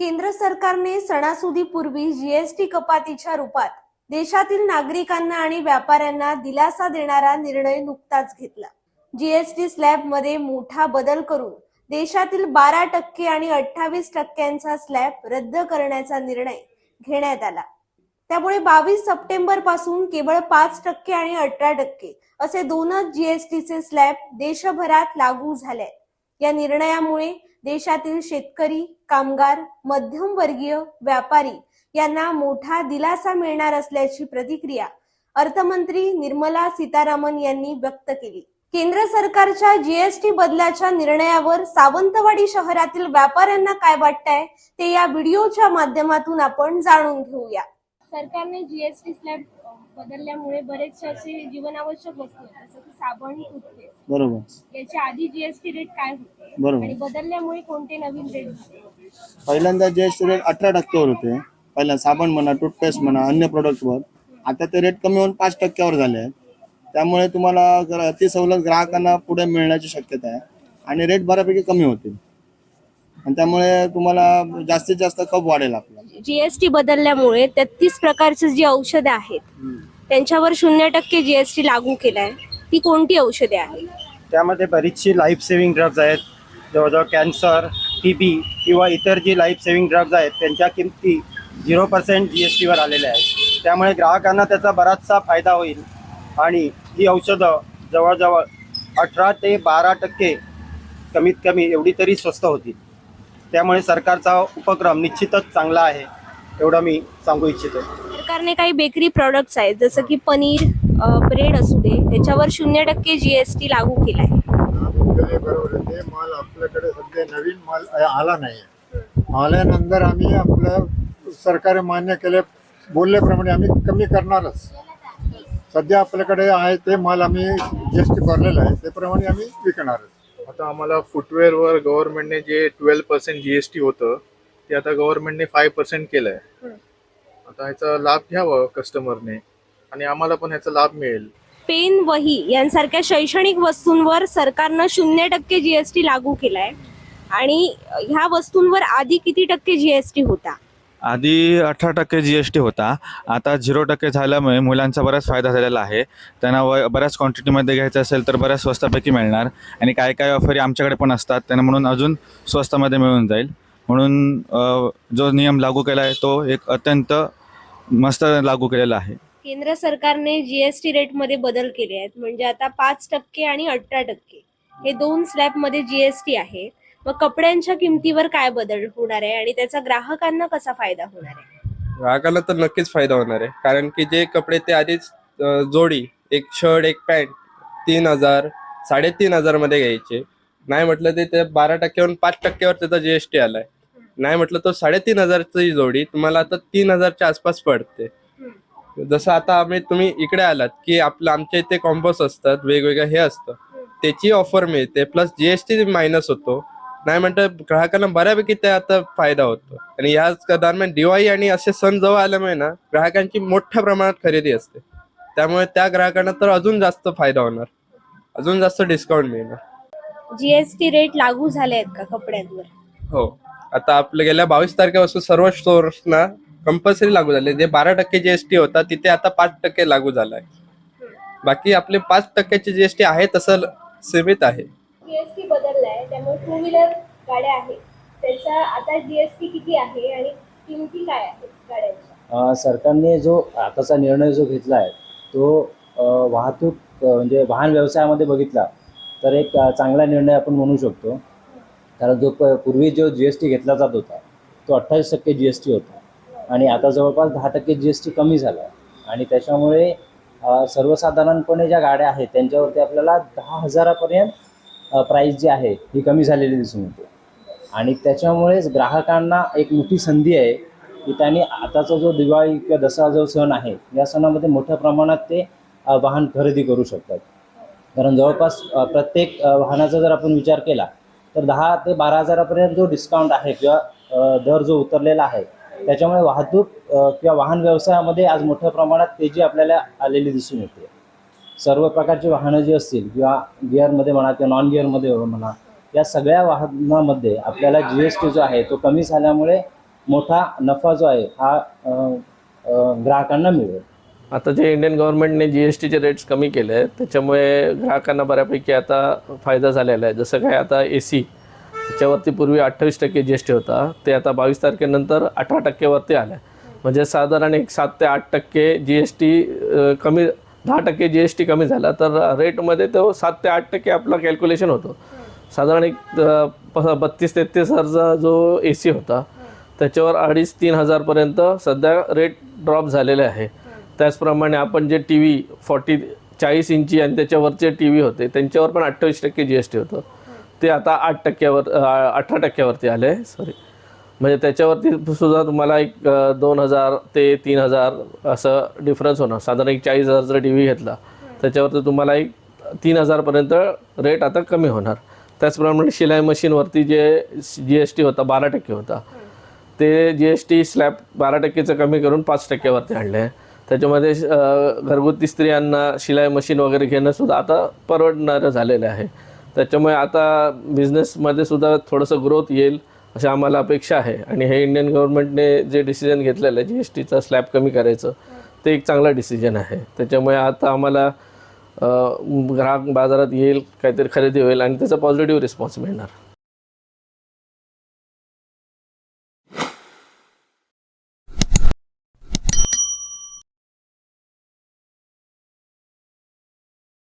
केंद्र सरकारने सणासुदीपूर्वी जीएसटी कपातीच्या रूपात देशातील नागरिकांना आणि व्यापाऱ्यांना दिलासा देणारा निर्णय नुकताच घेतला। जीएसटी स्लॅब मध्ये मोठा बदल करून देशातील 12% आणि 28% स्लॅब रद्द करण्याचा निर्णय घेण्यात आला। त्यामुळे 22 सप्टेंबर पासून केवळ 5% आणि 18% असे दोनच जीएसटीचे स्लॅब देशभरात लागू झाले। या निर्णयामुळे देशातील शेतकरी, कामगार, मध्यमवर्गीय, व्यापारी यांना मोठा दिलासा मिळणार असल्याची प्रतिक्रिया अर्थमंत्री निर्मला सीतारामन यांनी व्यक्त केली। केंद्र सरकारच्या जीएसटी बदलाच्या निर्णयावर सावंतवाडी शहरातील व्यापाऱ्यांना काय वाटतंय ते या व्हिडिओच्या माध्यमातून आपण जाणून घेऊया। सरकारने जीएसटी स्लॅब बदलल्यामुळे बरेचसे असे जीवनावश्यक वस्तू जसं की साबण, टूथपेस्ट, बरोबर, याच्या आधी जीएसटी रेट काय होते बरोबर। आणि बदलल्यामुळे कोणते नवीन रेट झाले? पहिल्यांदा जीएसटी रेट 18% वर होते। पहिला साबण म्हणा, टूथपेस्ट म्हणा, अन्य प्रोडक्टवर। आता ते रेट कमी होऊन 5% वर झाले आहेत। त्यामुळे तुम्हाला ती सवलत ग्राहकांना पुढे मिळण्याची शक्यता आहे आणि रेट बऱ्यापैकी कमी होतील आणि त्यामुळे तुम्हाला जास्तीत जास्त कप वाढेल आपला। जीएसटी बदलल्यामुळे 33 प्रकारचे जी औषधे आहेत त्यांच्यावर 0% जीएसटी लागू केलाय। ती कोणती औषधे आहेत? त्यामध्ये बरीचशी लाईफ सेव्हिंग ड्रग्ज आहेत। जवळजवळ कॅन्सर, टीबी किंवा इतर जी लाईफ सेव्हिंग ड्रग्ज आहेत त्यांच्या किमती 0% जीएसटीवर आलेल्या आहेत। त्यामुळे ग्राहकांना त्याचा बराचसा फायदा होईल आणि ही औषधं जवळजवळ 18 ते 12% कमीत कमी एवढी तरी स्वस्त होतील। त्यामुळे सरकारचा उपक्रम निश्चितच चांगला आहे एवढं मी सांगू इच्छितो। सरकारने काही बेकरी प्रोडक्ट्स आहेत जसं की पनीर, ब्रेड असू दे, त्याच्यावर 0% जीएसटी लागू केलाय। बरोबर आहे, ते माल आपल्याकडे सध्या नवीन माल आला नाही। आल्यानंतर आम्ही आपलं सरकार मान्य केले बोलल्याप्रमाणे आम्ही कमी करणारच। सध्या आपल्याकडे आहे ते माल आम्ही जीएसटी भरलेला आहे त्याप्रमाणे आम्ही विकणारच। आता आम्हाला फुटवेअरवर गव्हर्नमेंटने जे 12% जीएसटी होतं ते आता गव्हर्नमेंटने 5% केलंय। आता ह्याचा लाभ घ्यावा कस्टमरने आणि आम्हाला पण ह्याचा लाभ मिळेल। पेन, वही यांसारख्या शैक्षणिक वस्तूंवर सरकारनं 0% जीएसटी लागू केलाय आणि ह्या वस्तूंवर आधी किती टक्के जीएसटी होता? आधी 18% जीएसटी होता। आता 0% झाल्यामुळे मुलांचा बराच फायदा झालेला आहे। त्यांना बऱ्याच क्वांटिटीमध्ये घ्यायचं असेल तर बऱ्याच स्वस्तापैकी मिळणार आणि काय काय ऑफरी आमच्याकडे पण असतात त्यांना म्हणून अजून स्वस्तामध्ये मिळून जाईल। म्हणून जो नियम लागू केला आहे तो एक अत्यंत मस्त लागू केलेला आहे। केंद्र सरकारने जीएसटी रेट मध्ये बदल केले आहेत, म्हणजे आता 5% आणि 18% हे दोन स्लॅब मध्ये जीएसटी आहे। मग कपड्यांच्या किमतीवर काय बदल होणार आहे आणि त्याचा ग्राहकांना कसा फायदा होणार आहे? ग्राहकाला तर नक्कीच फायदा होणार आहे, कारण की जे कपडे ते आधीच जोडी एक शर्ट एक पॅन्ट 3,000 3,500 मध्ये घ्यायचे, नाही म्हटलं ते 12%वरून 5% वर त्याचा जीएसटी आलाय। नाही म्हटलं तो 3,500ची जोडी तुम्हाला आता 3,000च्या आसपास पडते। जसं आता तुम्ही इकडे आलात की आमच्या इथे कॉम्बोस असतात, वेगवेगळं हे असतं, त्याची ऑफर मिळते प्लस जीएसटी मायनस होतो। नाही म्हणतं ग्राहकांना बऱ्यापैकी त्या आता फायदा होतो आणि याच दरम्यान दिवाळी आणि असे सण जवळ आल्यामुळे ना ग्राहकांची मोठ्या प्रमाणात खरेदी असते। त्यामुळे त्या ग्राहकांना तर अजून जास्त फायदा होणार, अजून जास्त डिस्काउंट मिळणार। जीएसटी रेट लागू झाले आहेत का कपड्यांवर? हो, आता आपलं गेल्या 22 तारखेपासून सर्व स्टोर्सना कंपल्सरी लागू झाले। जे 12% जीएसटी होता तिथे आता 5% लागू झालाय। बाकी आपले 5%चे जीएसटी आहे तसं सीमित आहे। जीएसटी बदललाय त्यामुळे 2 व्हीलर गाड्या आहेत त्याचा आता जीएसटी किती आहे आणि किमती काय आहेत गाड्यांच्या? सरकारने जो आताचा निर्णय जो घेतला आहे तो वाहतूक म्हणजे वाहन व्यवसायामध्ये बघितला तर एक चांगला निर्णय आपण म्हणू शकतो। कारण जो पूर्वी जो जीएसटी घेतला जात होता तो 28% जीएसटी होता आणि आता जवळपास 10% जीएसटी कमी झाला आणि त्याच्यामुळे सर्वसाधारणपणे ज्या गाड्या आहेत त्यांच्यावरती आपल्याला 10,000पर्यंत प्राईस जी आहे ही कमी झालेली दिसून येते आणि त्याच्यामुळेच ग्राहकांना एक मोठी संधी आहे की त्यांनी आताचा जो दिवाळी किंवा दसरा जो सण आहे या सणामध्ये मोठ्या प्रमाणात ते वाहन खरेदी करू शकतात। कारण जवळपास प्रत्येक वाहनाचा जर आपण विचार केला तर 10 ते 12,000पर्यंत जो डिस्काउंट आहे किंवा दर जो उतरलेला आहे त्याच्यामुळे वाहतूक किंवा वाहन व्यवसायामध्ये आज मोठ्या प्रमाणात तेजी आपल्याला आलेली दिसून येते। सर्व प्रकारची वाहनं जी असतील किंवा गिअरमध्ये म्हणा किंवा नॉन गिअरमध्ये म्हणा या सगळ्या वाहनामध्ये आपल्याला जीएसटी जो आहे तो कमी झाल्यामुळे मोठा नफा जो आहे हा ग्राहकांना मिळेल. आता जे इंडियन गव्हर्नमेंटने GSTचे रेट्स कमी केले आहेत त्याच्यामुळे ग्राहकांना बऱ्यापैकी आता फायदा झालेला आहे. जसं काय आता AC त्याच्यावरती पूर्वी 28% GST होता, ते आता 22 तारखेनंतर 18% आलं आहे. म्हणजे साधारण एक 7 ते 8% GST कमी, 10% GST कमी झाला तर रेटमध्ये तो 7 ते 8% आपला कॅल्क्युलेशन होतो. साधारण एक 32-33 हजारचा जो AC होता त्याच्यावर 2,500-3 हजारपर्यंत सध्या रेट ड्रॉप झालेले आहे. त्याचप्रमाणे आपण जे TV 40 इंची आणि त्याच्यावरचे TV होते त्यांच्यावर पण 28% GST होतं, ते आता 18%वरती आले आहे. म्हणजे त्याच्यावरती सुद्धा तुम्हाला एक 2,000 ते 3,000 असं डिफरन्स होणार. साधारण एक 40,000 जर TV घेतला त्याच्यावरती तुम्हाला एक 3,000पर्यंत रेट आता कमी होणार. त्याचप्रमाणे शिलाई मशीनवरती जे GST होता 12% होता, ते GST स्लॅब 12%चं कमी करून 5%वरती आणले आहे. त्याच्यामध्ये घरगुती स्त्रियांना शिलाई मशीन वगैरे घेणंसुद्धा आता परवडणारं झालेलं आहे. त्याच्यामुळे आता बिझनेसमध्ये सुद्धा थोडंसं ग्रोथ येईल अशी आम्हाला अपेक्षा आहे. आणि हे इंडियन गव्हर्नमेंटने जे डिसिजन घेतलेलं आहे GSTचा स्लॅब कमी करायचं, ते एक चांगला डिसिजन आहे. त्याच्यामुळे आता आम्हाला ग्राहक बाजारात येईल, काहीतरी खरेदी होईल आणि त्याचा पॉझिटिव्ह रिस्पॉन्स मिळणार.